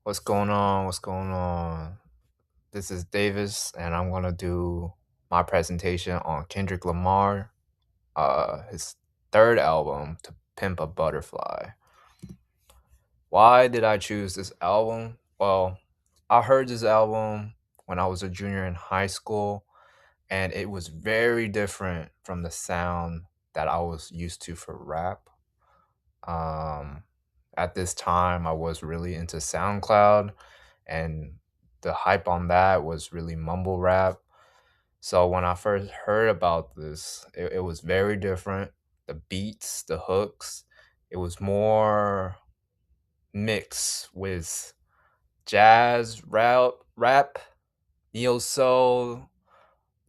What's going on? What's going on? This is Davis, and I'm gonna do my presentation on Kendrick Lamar, his third album, To Pimp a Butterfly. Why did I choose this album? Well, I heard this album when I was a junior in high school, and it was very different from the sound that I was used to for rap. Um, at this time, I was really into SoundCloud, and the hype on that was really mumble rap. So when I first heard about this, it was very different. The beats, the hooks, it was more mixed with jazz, rap, neo soul.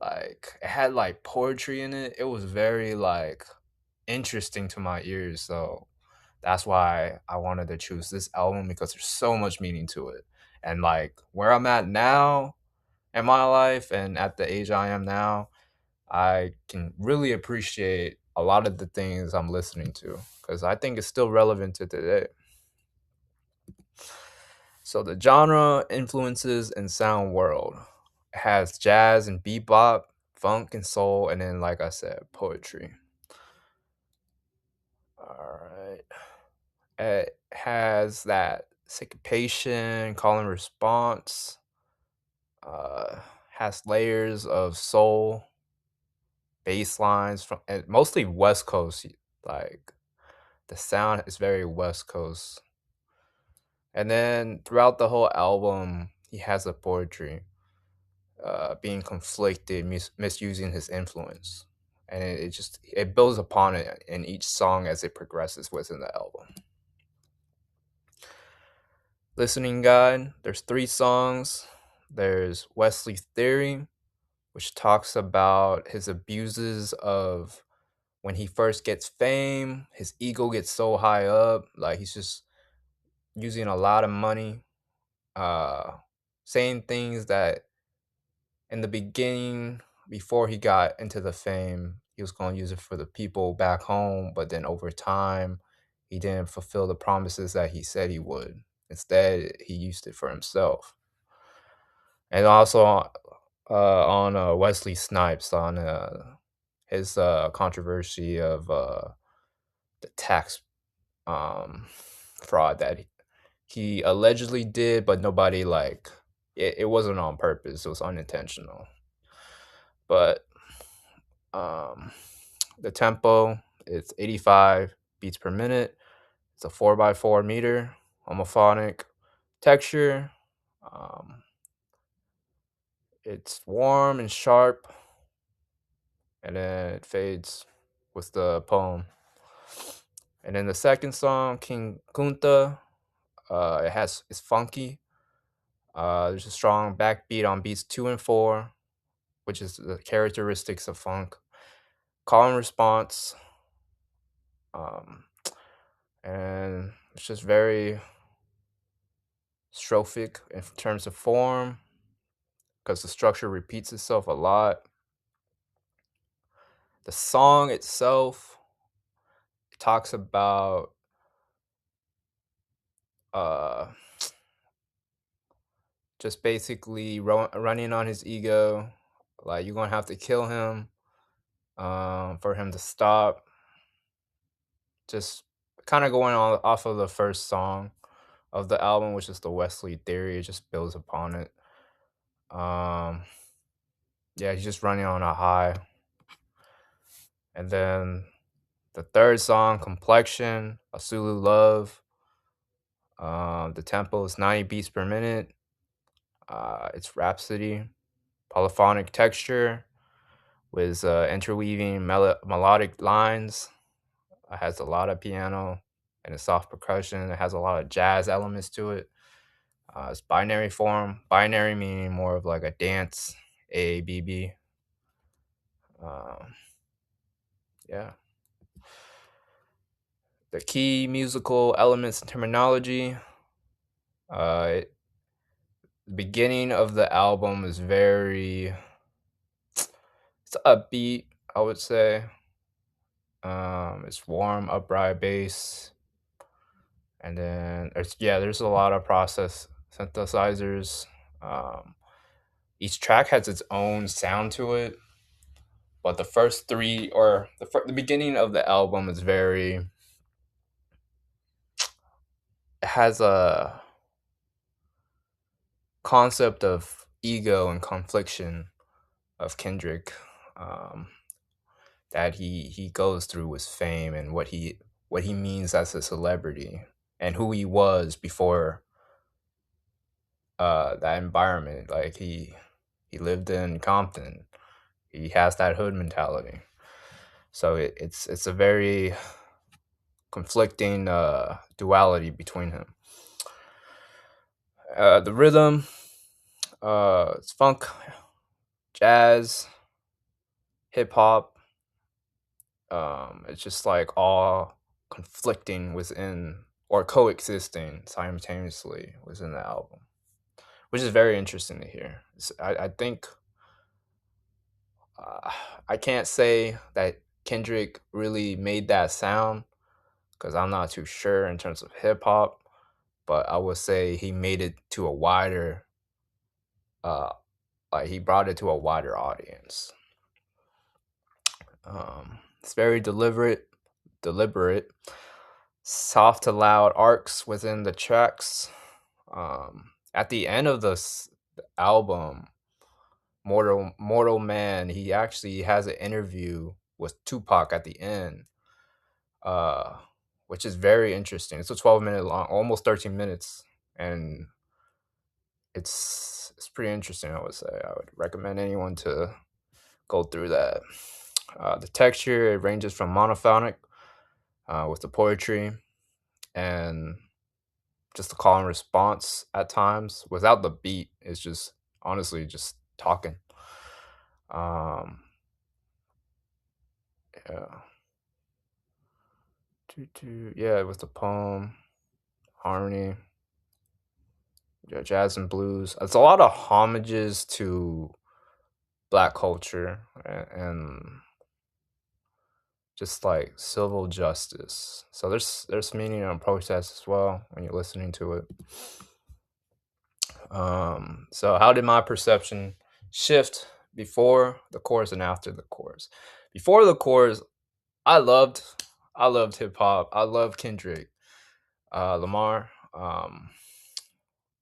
Like it had like poetry in it. It was very like interesting to my ears. So that's why I wanted to choose this album because there's so much meaning to it. And like where I'm at now in my life and at the age I am now, I can really appreciate a lot of the things I'm listening to because I think it's still relevant to today. So the genre influences and sound world has jazz and bebop, funk and soul, and then like I said, poetry. All right. It has that syncopation, call and response, has layers of soul, bass lines from and mostly West Coast. Like the sound is very West Coast. And then throughout the whole album, he has a poetry, being conflicted, misusing his influence. And it builds upon it in each song as it progresses within the album. Listening guide, there's 3 songs. There's Wesley's Theory, which talks about his abuses of when he first gets fame, his ego gets so high up, like he's just using a lot of money, uh, saying things that in the beginning, before he got into the fame, he was going to use it for the people back home, but then over time, he didn't fulfill the promises that he said he would. Instead, he used it for himself. And also on Wesley Snipes on his controversy of the tax fraud that he allegedly did, but nobody like it wasn't on purpose. It was unintentional. But um, the tempo is 85 beats per minute. It's a 4x4 meter, homophonic texture. Um, it's warm and sharp, and then it fades with the poem. And then the second song, King Kunta, it's funky. There's a strong backbeat on beats 2 and 4, which is the characteristics of funk. Call and response, um, and it's just very strophic in terms of form because the structure repeats itself a lot. The song itself talks about uh, just basically running on his ego. Like you're gonna have to kill him for him to stop. Just kind of going on off of the first song of the album, which is the Wesley Theory. It just builds upon it. Um, yeah, he's just running on a high. And then the third song, Complexion, Asulu Love. The tempo is 90 beats per minute. It's Rhapsody, polyphonic texture with interweaving melodic lines. It has a lot of piano and a soft percussion. It has a lot of jazz elements to it. It's binary form. Binary meaning more of like a dance, AABB. Um, yeah. The key musical elements and terminology. The beginning of the album is very it's upbeat, I would say. It's warm, upright bass, and then there's a lot of synthesizers. Um, each track has its own sound to it, but the first three, or the beginning of the album, is very, it has a concept of ego and confliction of Kendrick, um, that he goes through with fame and what he means as a celebrity and who he was before that environment. Like he lived in Compton. He has that hood mentality. So it's a very conflicting duality between him. The rhythm, it's funk, jazz, hip hop. It's just like all conflicting within or coexisting simultaneously within the album, which is very interesting to hear. I think uh, I can't say that Kendrick really made that sound because I'm not too sure in terms of hip hop, but I would say he made it to a wider, uh, like he brought it to a wider audience. It's very deliberate, soft to loud arcs within the tracks. At the end of this album, Mortal Man, he actually has an interview with Tupac at the end, uh, which is very interesting. It's a 12-minute long, almost 13 minutes, and it's pretty interesting. I would say I would recommend anyone to go through that. The texture, it ranges from monophonic with the poetry and just the call and response at times without the beat. It's just honestly just talking. Um, yeah, yeah, with the poem, harmony, yeah, jazz and blues. It's a lot of homages to black culture and just like civil justice. So there's meaning and protest as well when you're listening to it. So how did my perception shift before the chorus and after the chorus? Before the chorus, I loved I loved hip hop. I loved Kendrick Lamar.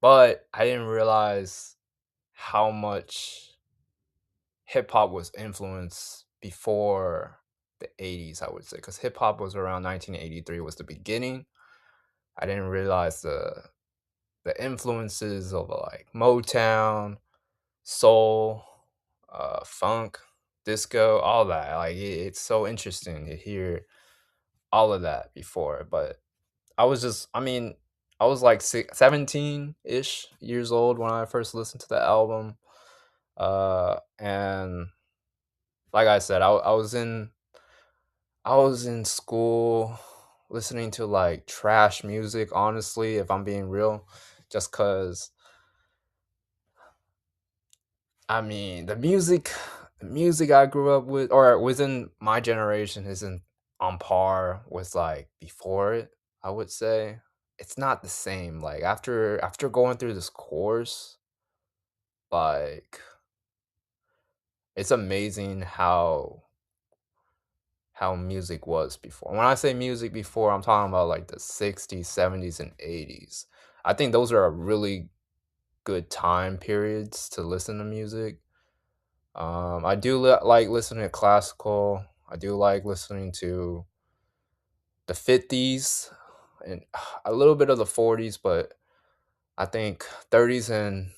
But I didn't realize how much hip hop was influenced before the 80s, I would say, because hip hop was around 1983 was the beginning. I didn't realize the influences of like Motown, soul, funk, disco, all that. Like it's so interesting to hear all of that before. But I mean, I was like 17 ish years old when I first listened to the album. And like I said, I was in school listening to like trash music, honestly, if I'm being real, just cuz I mean, the music I grew up with or within my generation isn't on par with like before it, I would say. It's not the same. Like after going through this course, like it's amazing how music was before. When I say music before, I'm talking about like the 60s, 70s, and 80s. I think those are a really good time periods to listen to music. I do like listening to classical. I do like listening to the 50s and a little bit of the 40s, but I think 30s and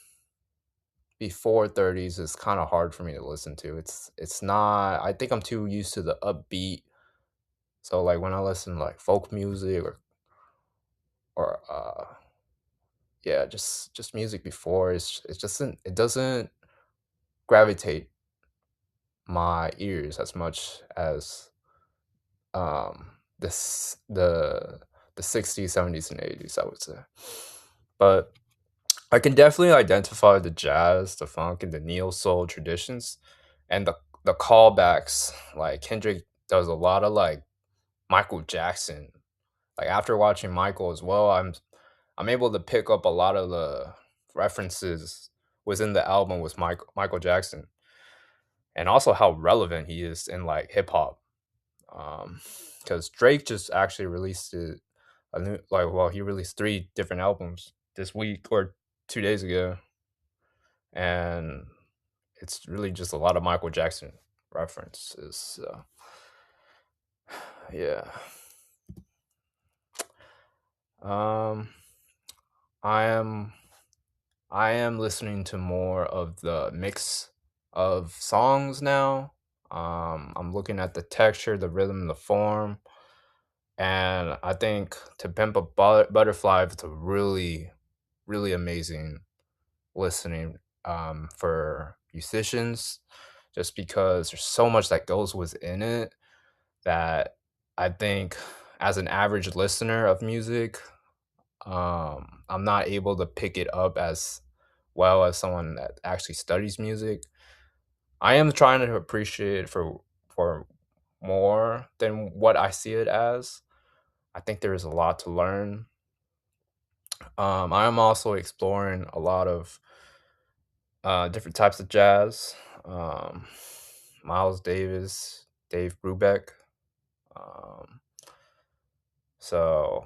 before 30s is kind of hard for me to listen to. It's not, I think I'm too used to the upbeat. So like when I listen to like folk music or yeah, just music before it doesn't gravitate my ears as much as this the 60s, 70s, and 80s, I would say. But I can definitely identify the jazz, the funk, and the neo soul traditions, and the callbacks. Like Kendrick does a lot of like Michael Jackson. Like after watching Michael as well, I'm able to pick up a lot of references within the album with Michael Jackson, and also how relevant he is in like hip hop. Because Drake just actually released a new he released three different albums this week or 2 days ago, and it's really just a lot of Michael Jackson references. So yeah, um, I am I am listening to more of the mix of songs now. I'm looking at the texture, the rhythm, the form, and I think To Pimp a Butterfly is a really, really amazing listening for musicians, just because there's so much that goes within it that I think as an average listener of music, I'm not able to pick it up as well as someone that actually studies music. I am trying to appreciate it for more than what I see it as. I think there is a lot to learn. I am also exploring a lot of different types of jazz. Um, Miles Davis, Dave Brubeck. Um, so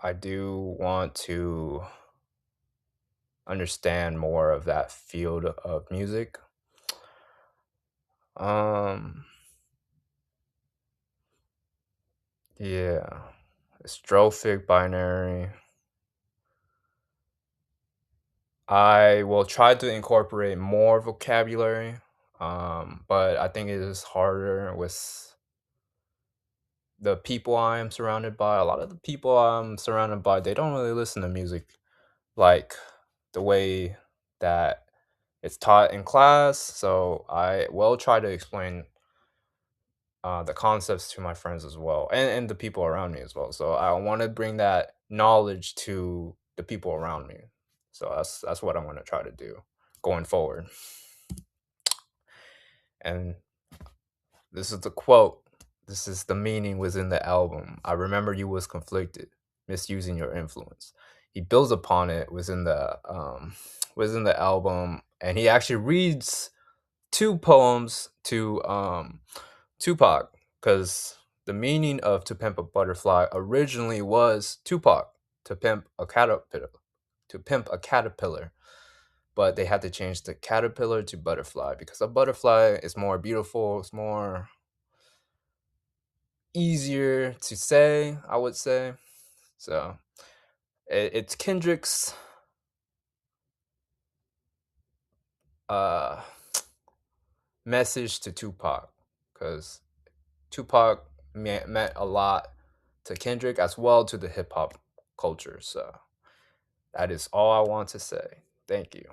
I do want to understand more of that field of music. Um, yeah, strophic binary. I will try to incorporate more vocabulary, but I think it is harder with the people I am surrounded by. A lot of the people I'm surrounded by, they don't really listen to music like the way that it's taught in class. So I will try to explain the concepts to my friends as well, and the people around me as well. So I want to bring that knowledge to the people around me. So that's what I'm going to try to do going forward. And this is the quote. This is the meaning within the album. I remember you was conflicted, misusing your influence. He builds upon it within the album, and he actually reads two poems to Tupac, because the meaning of To Pimp a Butterfly originally was Tupac, to pimp a caterpillar, to pimp a caterpillar, but they had to change the caterpillar to butterfly because a butterfly is more beautiful, it's more easier to say, I would say. So it's Kendrick's uh, message to Tupac, because Tupac meant a lot to Kendrick as well to the hip hop culture. So that is all I want to say. Thank you.